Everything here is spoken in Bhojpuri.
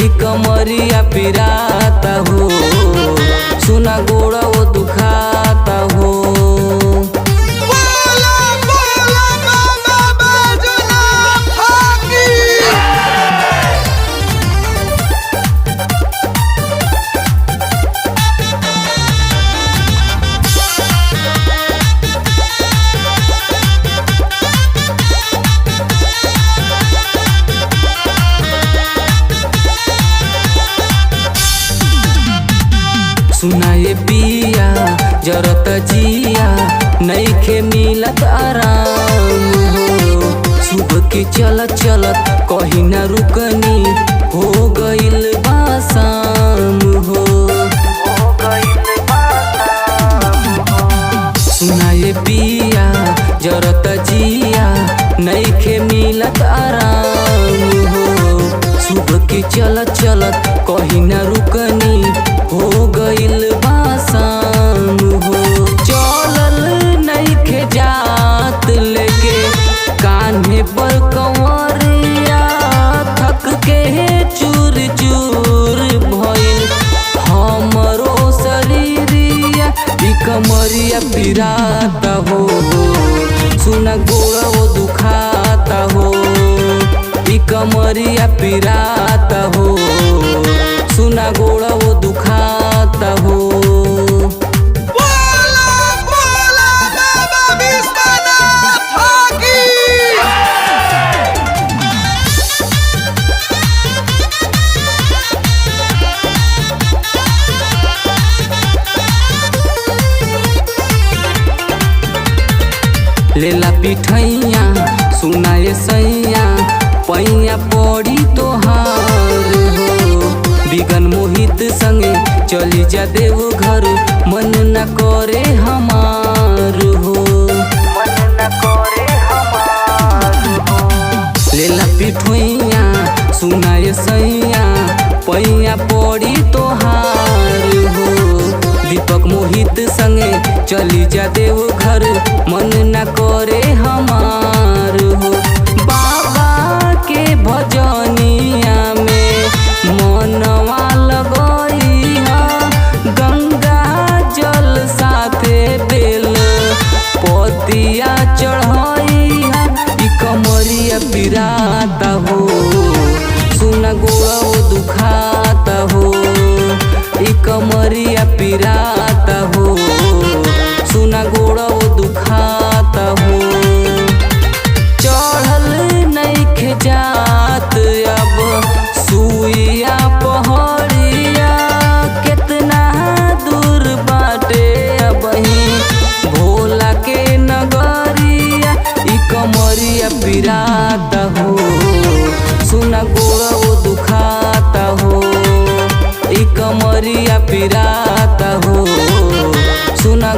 ई कमरिया पिराता हो, सुना गोड़ा वो दुखाता हो। सुनाए पिया जरत जिया नईखे मिलत आराम हो, सुबह की चलत चलत कहीं ना रुकनी हो गइल बा शाम हो। सुनाए पिया जरत जिया नईखे मिलत आराम हो, सुबह की चलत चलत कहीं ना रुकनी हो गइल बा शाम हो। चलल नईखे जात लेके कान्हे पर कंवरिया, थक के चूर चूर भइल हमरो शरीरिया, ई कमरिया पिराता हो, सुना गोड़ा वो दुखाता हो। ई कमरिया पिराता हो, सुना गोड़ा वो दुखाता हो। लेला पिठैया सुनाए सैया पैया पड़ी तोहार हो, बिगन मोहित संगे चली जा देव घर मन न करे हमार हो। लेला पिठैया सुनाए सैया पैया पड़ी तोहार हो, दीपक मोहित संगे चली जा देव घर मन न करे हमार हो। बाबा के भजनिया में मनवा लगई हा, गंगा जल साथे बेल पतिया चढ़ई हा, ई कमरिया पिराता हो, सुना गोड़ा वो दुखाता हो। ई कमरिया पिराता हो, सुना गोड़ा वो दुखाता हो। चढ़ल नईखे जात अब सुइया पहड़िया, कितना दूर बाटे अबही भोला के नगरिया, ई कमरिया पिराता हो, सुना गोड़ा वो दुखाता हो। ई कमरिया पिराता हो, सुना